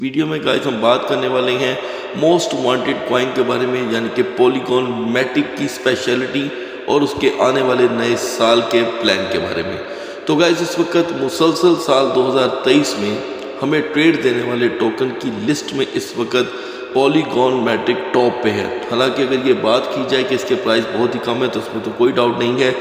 Video میں guys ہم بات کرنے والے ہیں موسٹ وانٹڈ کوائن کے بارے میں، یعنی کہ پولیگون میٹک کی اسپیشلٹی اور اس کے آنے والے نئے سال کے پلان کے بارے میں۔ تو گائز اس وقت مسلسل سال 2023 میں ہمیں ٹریڈ دینے والے ٹوکن کی لسٹ میں اس وقت پولیگون میٹک ٹاپ پہ ہے۔ حالانکہ اگر یہ بات کی جائے کہ اس کے پرائز بہت ہی کم ہے تو اس میں تو کوئی ڈاؤٹ نہیں ہے،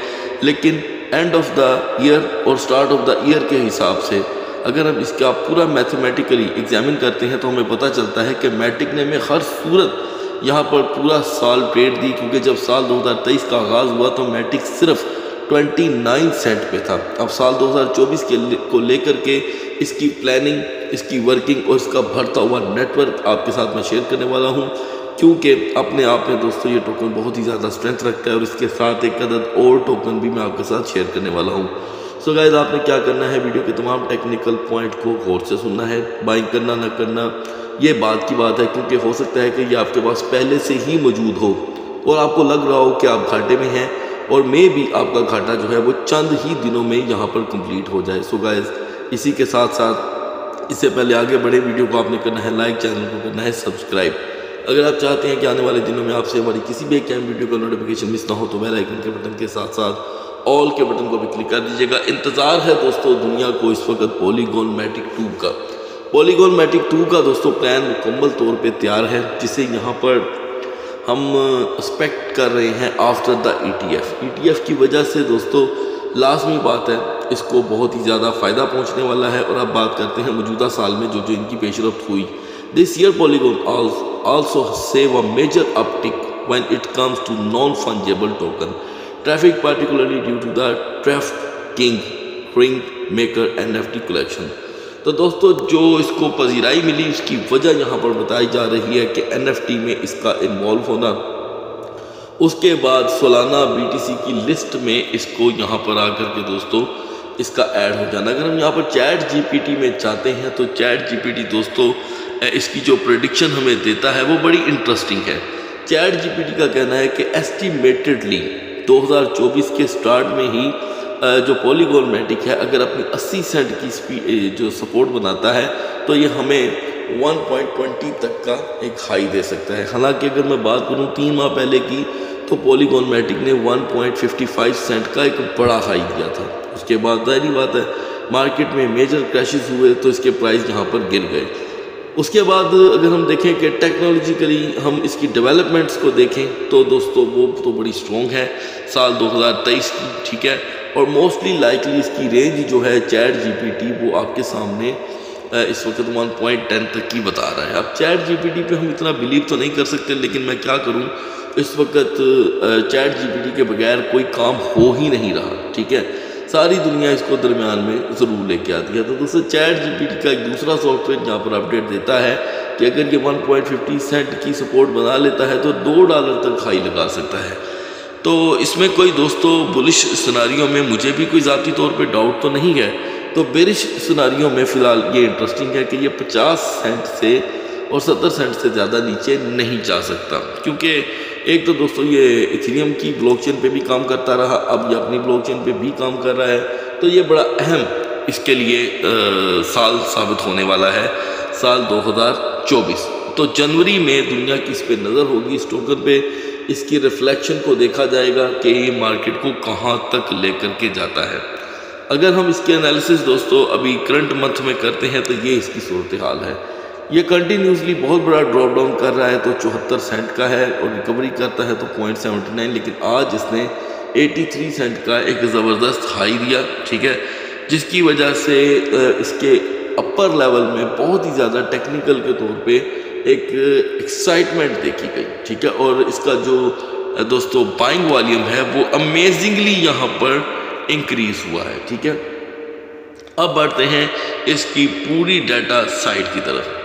لیکن اینڈ آف دا ایئر اور سٹارٹ آف دا ایئر کے حساب سے اگر ہم اس کا پورا میتھمیٹیکلی ایگزامن کرتے ہیں تو ہمیں پتہ چلتا ہے کہ میٹک نے ہمیں ہر صورت یہاں پر پورا سال ٹریڈ دی، کیونکہ جب سال 2023 کا آغاز ہوا تو میٹک صرف 29 سینٹ پہ تھا۔ اب سال 2024 کو لے کر کے اس کی پلاننگ، اس کی ورکنگ اور اس کا بڑھتا ہوا نیٹ ورک آپ کے ساتھ میں شیئر کرنے والا ہوں، کیونکہ اپنے آپ میں دوستو یہ ٹوکن بہت ہی زیادہ اسٹرینتھ رکھتا ہے، اور اس کے ساتھ ایک عدد اور ٹوکن بھی میں آپ کے ساتھ شیئر کرنے والا ہوں۔ سو گائز آپ نے کیا کرنا ہے، ویڈیو کے تمام ٹیکنیکل پوائنٹ کو غور سے سننا ہے۔ بائنگ کرنا نہ کرنا یہ بات کی بات ہے، کیونکہ ہو سکتا ہے کہ یہ آپ کے پاس پہلے سے ہی موجود ہو اور آپ کو لگ رہا ہو کہ آپ گھاٹے میں ہیں، اور بھی آپ کا گھاٹا جو ہے وہ چند ہی دنوں میں یہاں پر کمپلیٹ ہو جائے۔ سو گائز اسی کے ساتھ ساتھ اس سے پہلے آگے بڑے ویڈیو کو آپ نے کرنا ہے لائک، چینل کو کرنا ہے سبسکرائب۔ اگر آپ چاہتے ہیں کہ آنے والے دنوں میں آپ سے ہماری کسی بھی ایک ویڈیو کا نوٹیفیکیشن مس نہ ہو تو بیل آئیکن کے بٹن کے ساتھ ساتھ آل کے بٹن کو بھی کلک کر دیجیے گا۔ انتظار ہے دوستو دنیا کو اس وقت پولیگون میٹک 2 کا۔ پولیگون میٹک 2 کا دوستو پلان مکمل طور پہ تیار ہے، جسے یہاں پر ہم ایکسپیکٹ کر رہے ہیں آفٹر دا ETF کی وجہ سے دوستو لازمی بات ہے اس کو بہت ہی زیادہ فائدہ پہنچنے والا ہے۔ اور اب بات کرتے ہیں موجودہ سال میں جو ان کی پیش رفت ہوئی۔ This year Polygon also save a major uptick when it comes to non-fungible token traffic, particularly due to the DraftKings Ringmaker NFT collection۔ تو دوستو جو اس کو پذیرائی ملی اس کی وجہ یہاں پر بتائی جا رہی ہے کہ NFT میں اس کا انوالو ہونا، اس کے بعد سالانہ BTC کی لسٹ میں اس کو یہاں پر آ کر کے دوستو اس کا ایڈ ہو جانا۔ اگر ہم یہاں پر چیٹ GPT میں چاہتے ہیں تو چیٹ GPT دوستو اس کی جو پریڈکشن ہمیں دیتا ہے وہ بڑی انٹرسٹنگ ہے۔ چیٹ GPT کا کہنا ہے کہ ایسٹیمیٹڈلی 2024 کے سٹارٹ میں ہی جو پولیگون میٹک ہے اگر اپنی 80 سینٹ کی جو سپورٹ بناتا ہے تو یہ ہمیں 1.20 تک کا ایک ہائی دے سکتا ہے۔ حالانکہ اگر میں بات کروں 3 ماہ پہلے کی تو پولیگون میٹک نے 1.55 سینٹ کا ایک بڑا ہائی دیا تھا۔ اس کے بعد ظاہری بات ہے مارکیٹ میں میجر کریشز ہوئے تو اس کے پرائز یہاں پر گر گئے۔ اس کے بعد اگر ہم دیکھیں کہ ٹیکنالوجیکلی ہم اس کی ڈیولپمنٹس کو دیکھیں تو دوستو وہ تو بڑی سٹرونگ ہے سال 2023 کی، ٹھیک ہے، اور موسٹلی لائکلی اس کی رینج جو ہے چیٹ GPT وہ آپ کے سامنے اس وقت 1.10 تک کی بتا رہا ہے۔ اب چیٹ GPT پہ ہم اتنا بلیو تو نہیں کر سکتے، لیکن میں کیا کروں، اس وقت چیٹ GPT کے بغیر کوئی کام ہو ہی نہیں رہا، ٹھیک ہے، ساری دنیا اس کو درمیان میں ضرور لے کے آتی ہے۔ تو دوستو چیٹ GPT کا ایک دوسرا سافٹ ویئر جہاں پر اپڈیٹ دیتا ہے کہ اگر یہ 1.50 سینٹ کی سپورٹ بنا لیتا ہے تو $2 تک ہائی لگا سکتا ہے۔ تو اس میں کوئی دوستو بلش سناریوں میں مجھے بھی کوئی ذاتی طور پہ ڈاؤٹ تو نہیں ہے، تو بیرش سناریوں میں فی الحال یہ انٹرسٹنگ ہے کہ یہ 50 سینٹ سے اور 70 سینٹ سے زیادہ نیچے نہیں جا سکتا، کیونکہ ایک تو دوستو یہ ایتھیریم کی بلاک چین پہ بھی کام کرتا رہا، اب یہ اپنی بلاک چین پہ بھی کام کر رہا ہے، تو یہ بڑا اہم اس کے لیے سال ثابت ہونے والا ہے، سال 2024۔ تو جنوری میں دنیا کی اس پہ نظر ہوگی، اس ٹوکن پہ اس کی ریفلیکشن کو دیکھا جائے گا کہ یہ مارکیٹ کو کہاں تک لے کر کے جاتا ہے۔ اگر ہم اس کے انالیسس دوستو ابھی کرنٹ منتھ میں کرتے ہیں تو یہ اس کی صورتحال ہے۔ یہ کنٹینیوسلی بہت بڑا ڈراپ ڈاؤن کر رہا ہے تو 74 سینٹ کا ہے، اور ریکوری کرتا ہے تو 0.79، لیکن آج اس نے 83 سینٹ کا ایک زبردست ہائی دیا، ٹھیک ہے، جس کی وجہ سے اس کے اپر لیول میں بہت ہی زیادہ ٹیکنیکل کے طور پہ ایک ایکسائٹمنٹ دیکھی گئی، ٹھیک ہے، اور اس کا جو دوستو بائنگ والیوم ہے وہ امیزنگلی یہاں پر انکریز ہوا ہے، ٹھیک ہے۔ اب بڑھتے ہیں اس کی پوری ڈیٹا سائٹ کی طرف۔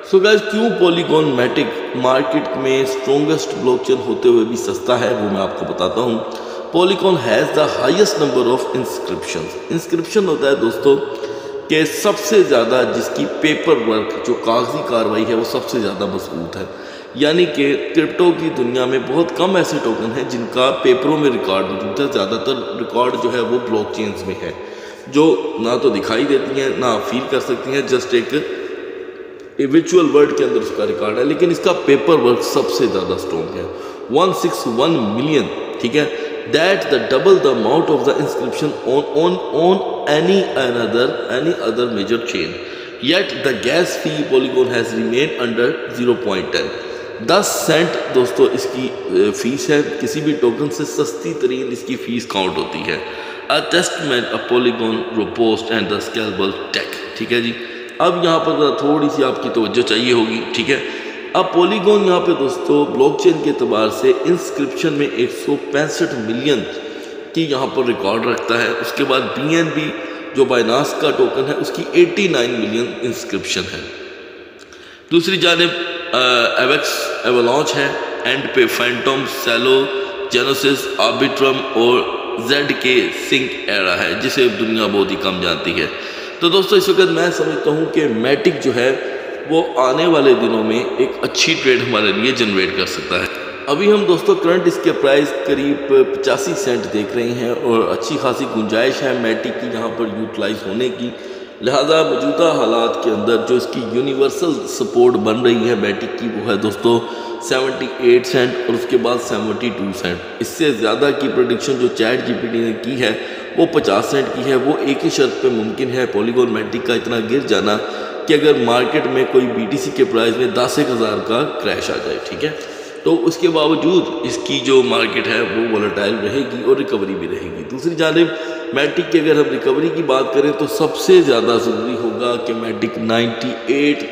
سو گائز کیوں پولیگون میٹک مارکیٹ میں سٹرونگسٹ بلاک چین ہوتے ہوئے بھی سستا ہے وہ میں آپ کو بتاتا ہوں۔ Polygon has the highest number of inscription ہوتا ہے دوستو کہ سب سے زیادہ جس کی پیپر ورک جو کاغذی کاروائی ہے وہ سب سے زیادہ مضبوط ہے، یعنی کہ کرپٹو کی دنیا میں بہت کم ایسے ٹوکن ہیں جن کا پیپروں میں ریکارڈ موجود ہے، زیادہ تر ریکارڈ جو ہے وہ بلاک چینز میں ہے، جو نہ تو دکھائی دیتی ہیں نہ آپ فیل کر سکتی ہیں، جسٹ ایک ورچوئل ورلڈ کے اندر اس کا ریکارڈ ہے، لیکن اس کا پیپر ورک سب سے زیادہ اسٹرانگ ہے، 161 ملین، ٹھیک ہے، that the double the amount of the inscription on any other major chain. Yet the gas fee Polygon has remained under 0.10. 10 Saint دوستو اس کی فیس ہے، کسی بھی ٹوکن سے سستی ترین اس کی فیس کاؤنٹ ہوتی ہے. A testament of Polygon robust and the scalable tech. ٹھیک ہے جی، اب یہاں پر تھوڑی سی آپ کی توجہ چاہیے ہوگی، ٹھیک ہے. اب پولیگون یہاں پہ دوستو بلاک چین کے اعتبار سے انسکرپشن میں 165 ملین کی یہاں پر ریکارڈ رکھتا ہے. اس کے بعد BNB جو بائنانس کا ٹوکن ہے اس کی 89 ملین انسکرپشن ہے. دوسری جانب ایولانچ ہے، اینڈ پہ فینٹوم، سیلو، جینوسس، آربیٹرم اور ZK سنک ایرا ہے جسے دنیا بہت ہی کم جانتی ہے. تو دوستو اس وقت میں سمجھتا ہوں کہ میٹک جو ہے وہ آنے والے دنوں میں ایک اچھی ٹریڈ ہمارے لیے جنریٹ کر سکتا ہے. ابھی ہم دوستو کرنٹ اس کے پرائز قریب 85 سینٹ دیکھ رہے ہیں اور اچھی خاصی گنجائش ہے میٹک کی یہاں پر یوٹیلائز ہونے کی. لہذا موجودہ حالات کے اندر جو اس کی یونیورسل سپورٹ بن رہی ہے میٹک کی وہ ہے دوستو 78 سینٹ اور اس کے بعد 72 سینٹ. اس سے زیادہ کی پریڈکشن جو چیٹ GPT نے کی ہے وہ 50 سینٹ کی ہے. وہ ایک ہی شرط پہ ممکن ہے پولیگون میٹک کا اتنا گر جانا کہ اگر مارکیٹ میں کوئی BTC کے پرائز میں 10,000 کا کریش آ جائے، ٹھیک ہے. تو اس کے باوجود اس کی جو مارکیٹ ہے وہ وولٹائل رہے گی اور ریکوری بھی رہے گی. دوسری جانب میٹک کی اگر ہم ریکوری کی بات کریں تو سب سے زیادہ ضروری ہوگا کہ میٹک 98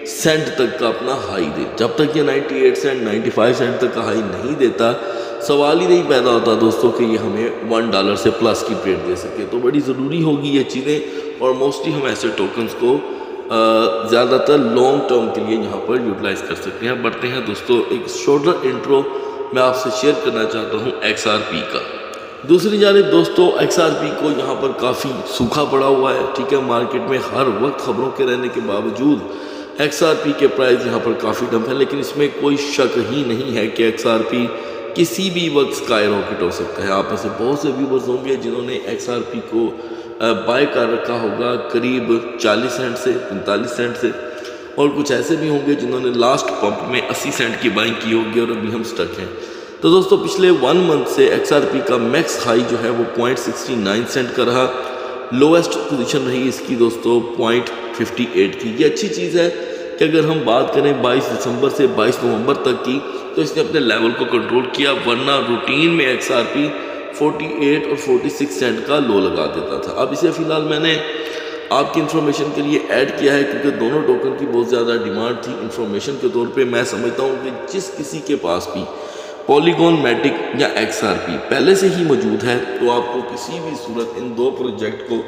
سینٹ تک کا اپنا ہائی دے. جب تک یہ 98 سینٹ 95 سینٹ تک کا ہائی نہیں دیتا سوال ہی نہیں پیدا ہوتا دوستوں کہ یہ ہمیں $1 سے پلس کی ٹریڈ دے سکے. تو بڑی ضروری ہوگی یہ چیزیں اور موسٹلی ہم ایسے ٹوکنز کو زیادہ تر لانگ ٹرم کے لیے یہاں پر یوٹیلائز کر سکتے ہیں. بڑھتے ہیں دوستو ایک شارٹر انٹرو میں آپ سے شیئر کرنا چاہتا ہوں XRP کا. دوسری جانب دوستو XRP کو یہاں پر کافی سوکھا پڑا ہوا ہے، ٹھیک ہے. مارکیٹ میں ہر وقت خبروں کے رہنے کے باوجود XRP کے پرائز یہاں پر کافی ڈمپ ہے، لیکن اس میں کوئی شک ہی نہیں ہے کہ XRP کسی بھی وقت سکائی راکٹ ہو سکتا ہے. آپ میں سے بہت سے ویورز ہوں گے جنہوں نے XRP کو بائی کر رکھا ہوگا قریب 40 سینٹ سے 45 سینٹ سے، اور کچھ ایسے بھی ہوں گے جنہوں نے لاسٹ پمپ میں 80 سینٹ کی بائنگ کی ہوگی اور ابھی ہم سٹک ہیں. تو دوستو پچھلے 1 منتھ سے XRP کا میکس ہائی جو ہے وہ 0.69 سینٹ کا رہا. لویسٹ پوزیشن رہی اس کی دوستو 0.58 کی. یہ اچھی چیز ہے کہ اگر ہم بات کریں 22 دسمبر سے 22 نومبر تک کی تو اس نے اپنے لیول کو کنٹرول کیا، ورنہ روٹین میں XRP 48 اور 46 سینٹ کا لو لگا دیتا تھا. اب اسے فی الحال میں نے آپ کی انفارمیشن کے لیے ایڈ کیا ہے کیونکہ دونوں ٹوکن کی بہت زیادہ ڈیمانڈ تھی. انفارمیشن کے طور پہ میں سمجھتا ہوں کہ جس کسی کے پاس بھی پولیگون میٹک یا XRP پہلے سے ہی موجود ہے تو آپ کو کسی بھی صورت ان دو پروجیکٹ کو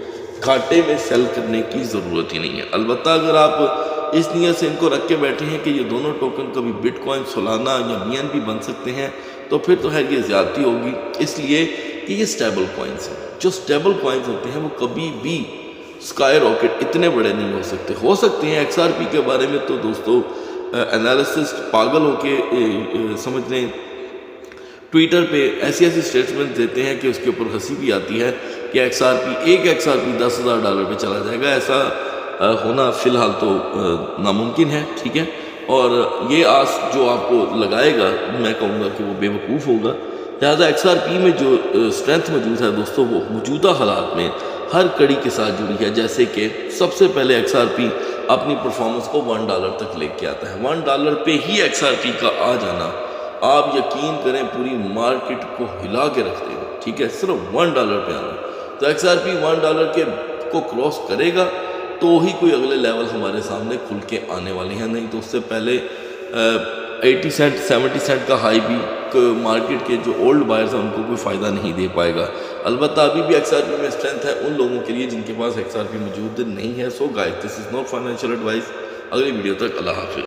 گھاٹے میں سیل کرنے کی ضرورت ہی نہیں ہے. البتہ اگر آپ اس نیت سے ان کو رکھ کے بیٹھے ہیں کہ یہ دونوں ٹوکن کبھی بٹ کوائن، سولانا یا BNB بن سکتے ہیں تو پھر تو ہے یہ زیادتی ہوگی، اس لیے کہ یہ سٹیبل کوائنز ہیں. جو سٹیبل کوائنز ہوتے ہیں وہ کبھی بھی سکائی راکٹ اتنے بڑے نہیں ہو سکتے ہیں. XRP کے بارے میں تو دوستو انالیسسٹ پاگل ہو کے سمجھ لیں ٹویٹر پہ ایسی سٹیٹمنٹ دیتے ہیں کہ اس کے اوپر ہنسی بھی آتی ہے کہ ایک XRP $10,000 پہ چلا جائے گا. ایسا ہونا فی الحال تو ناممکن ہے، ٹھیک ہے. اور یہ آس جو آپ کو لگائے گا میں کہوں گا کہ وہ بے وقوف ہوگا. لہٰذا XRP میں جو اسٹرینتھ موجود ہے دوستو وہ موجودہ حالات میں ہر کڑی کے ساتھ جڑی ہے. جیسے کہ سب سے پہلے XRP اپنی پرفارمنس کو $1 تک لے کے آتا ہے. $1 پہ ہی XRP کا آ جانا آپ یقین کریں پوری مارکیٹ کو ہلا کے رکھ دے گا، ٹھیک ہے. صرف $1 پہ آنا تو XRP $1 کو کراس کرے گا تو ہی کوئی اگلے لیول ہمارے سامنے کھل کے آنے والے ہیں. نہیں تو اس سے پہلے 80 سینٹ 70 سینٹ کا ہائی بھی مارکیٹ کے جو اولڈ بائرز ہیں ان کو کوئی فائدہ نہیں دے پائے گا. البتہ ابھی بھی XRP میں اسٹرینتھ ہے ان لوگوں کے لیے جن کے پاس XRP موجود نہیں ہے. So guys this is not financial advice. اگلی ویڈیو تک اللہ حافظ.